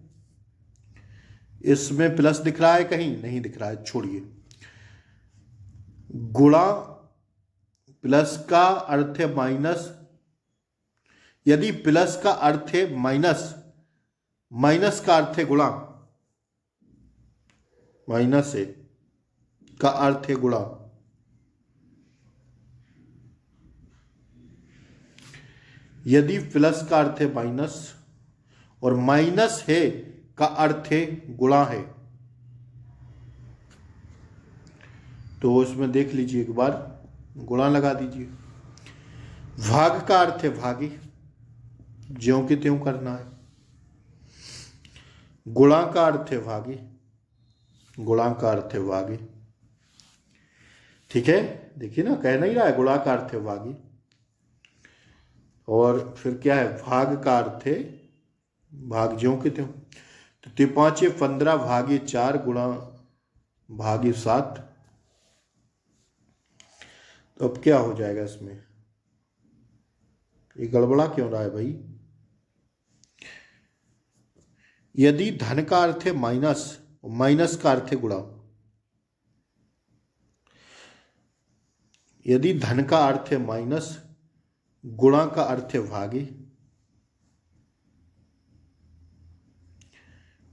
इसमें प्लस दिख रहा है कहीं नहीं दिख रहा है, छोड़िए। गुणा, प्लस का अर्थ है माइनस, यदि प्लस का अर्थ है माइनस, माइनस का अर्थ है गुणा, माइनस है का अर्थ है गुणा, यदि प्लस का अर्थ है माइनस और माइनस है का अर्थ है गुणा है, तो इसमें देख लीजिए एक बार, गुणा लगा दीजिए। भाग का अर्थ है भागी, ज्यों के त्यों करना है। गुणा का अर्थ है भागी, गुणा का अर्थ है भागी। ठीक है, देखिए ना, कह नहीं रहा है गुणा का अर्थ है भागी, और फिर क्या है, भाग का अर्थ है भाग, ज्यों के त्यों। तो 5 15 भागे 4 गुणा भागे 7, तो अब क्या हो जाएगा इसमें, ये गड़बड़ा क्यों रहा है भाई। यदि धन का अर्थ है माइनस और माइनस का अर्थ है गुणा, यदि धन का अर्थ है माइनस, गुणा का अर्थ है भागे,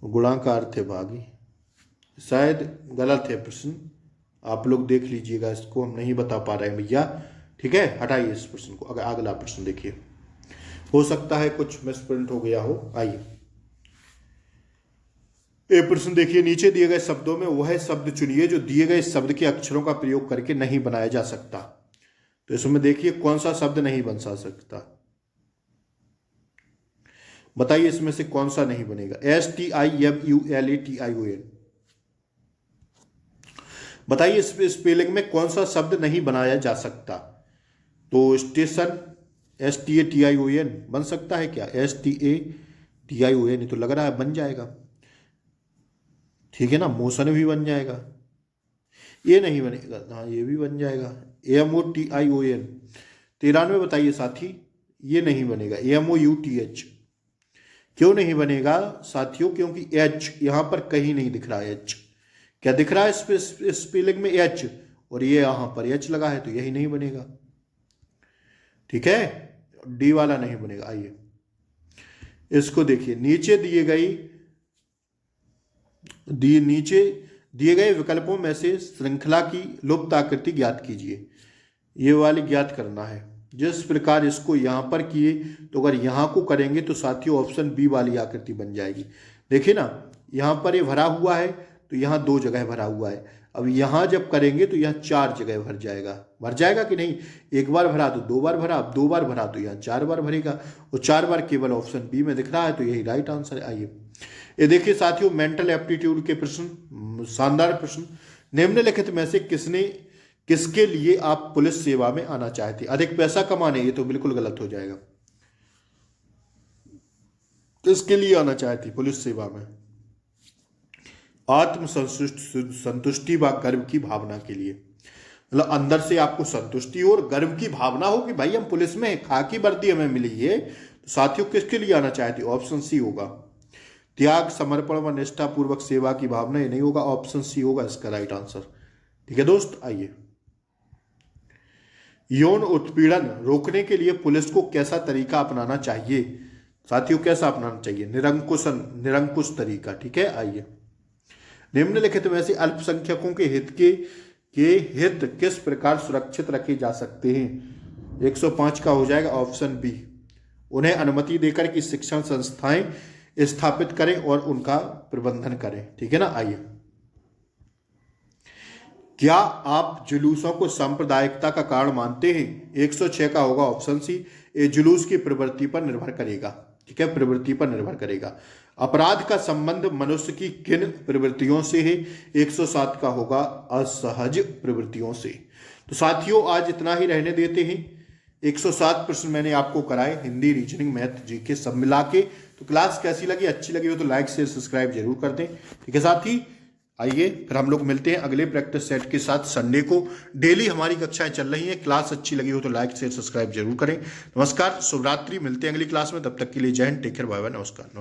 गुणा का अर्थ है भागी। शायद गलत है प्रश्न, आप लोग देख लीजिएगा, इसको हम नहीं बता पा रहे हैं भैया। ठीक है, हटाइए इस प्रश्न को, अगर अगला प्रश्न देखिए, हो सकता है कुछ मिसप्रिंट हो गया हो। आइए ये प्रश्न देखिए, नीचे दिए गए शब्दों में वह शब्द चुनिए जो दिए गए शब्द के अक्षरों का प्रयोग करके नहीं बनाया जा सकता। तो इसमें देखिए कौन सा शब्द नहीं बन सकता, बताइए इसमें से कौन सा नहीं बनेगा। STIMULATION, बताइए इस स्पेलिंग में कौन सा शब्द नहीं बनाया जा सकता। तो स्टेशन STATION बन सकता है क्या, STATION, तो लग रहा है बन जाएगा। ठीक है ना, मोशन भी बन जाएगा, ये नहीं बनेगा, हाँ ये भी बन जाएगा। AMOTION 93, बताइए साथी, ये नहीं बनेगा। AMOUTH क्यों नहीं बनेगा साथियों, क्योंकि H यहां पर कहीं नहीं दिख रहा है। H क्या दिख रहा है स्पेलिंग में, H, और ये यहां पर H लगा है, तो यही नहीं बनेगा। ठीक है, D वाला नहीं बनेगा। आइए इसको देखिए, नीचे दिए गए विकल्पों में से श्रृंखला की लुप्त आकृति ज्ञात कीजिए। ये वाली ज्ञात करना है। जिस प्रकार इसको यहाँ पर किए तो अगर यहाँ को करेंगे तो साथियों ऑप्शन बी वाली आकृति बन जाएगी। देखिए ना, यहाँ पर ये भरा हुआ है तो यहाँ 2 जगह भरा हुआ है। अब यहाँ जब करेंगे तो यहाँ 4 जगह भर जाएगा कि नहीं। एक बार भरा तो 2 बार भरा, अब 2 बार भरा तो यहाँ 4 बार भरेगा, और 4 बार केवल ऑप्शन बी में दिख रहा है, तो यही राइट आंसर है। आइए ये देखिए साथियों, मेंटल एप्टीट्यूड के प्रश्न, शानदार प्रश्न। निम्नलिखित में से किसके लिए आप पुलिस सेवा में आना चाहते? अधिक पैसा कमाने, ये तो बिल्कुल गलत हो जाएगा। किसके लिए आना चाहती पुलिस सेवा में? आत्म संतुष्टि व गर्व की भावना के लिए। मतलब अंदर से आपको संतुष्टि और गर्व की भावना हो कि भाई हम पुलिस में, खाकी वर्दी हमें मिली है। तो साथियों किसके लिए आना चाहती? ऑप्शन सी होगा। त्याग, समर्पण व निष्ठापूर्वक सेवा की भावना, ये नहीं होगा, ऑप्शन सी होगा इसका राइट आंसर। ठीक है दोस्त, आइए। यौन उत्पीड़न रोकने के लिए पुलिस को कैसा तरीका अपनाना चाहिए? साथियों कैसा अपनाना चाहिए? निरंकुश तरीका। ठीक है, आइए। निम्नलिखित में से अल्पसंख्यकों के हित किस प्रकार सुरक्षित रखे जा सकते हैं? 105 का हो जाएगा ऑप्शन बी। उन्हें अनुमति देकर कि शिक्षण संस्थाएं स्थापित करें और उनका प्रबंधन करें। ठीक है ना, आइए। क्या आप जुलूसों को सांप्रदायिकता का कारण मानते हैं? 106 का होगा ऑप्शन सी। ये जुलूस की प्रवृत्ति पर निर्भर करेगा। ठीक है, प्रवृत्ति पर निर्भर करेगा। अपराध का संबंध मनुष्य की किन प्रवृत्तियों से है? 107 का होगा असहज प्रवृत्तियों से। तो साथियों आज इतना ही रहने देते हैं। 107 प्रश्न मैंने आपको कराए, हिंदी, रीजनिंग, मैथ, जीके सब मिला के। तो क्लास कैसी लगी? अच्छी लगी हो तो लाइक शेयर सब्सक्राइब जरूर कर दें। ठीक है साथी, आइए फिर हम लोग मिलते हैं अगले प्रैक्टिस सेट के साथ। संडे को डेली हमारी कक्षाएं चल रही हैं। क्लास अच्छी लगी हो तो लाइक शेयर सब्सक्राइब जरूर करें। नमस्कार, शुभ रात्रि, मिलते हैं अगली क्लास में। तब तक के लिए Jai Hind, take care, bye bye, नमस्कार।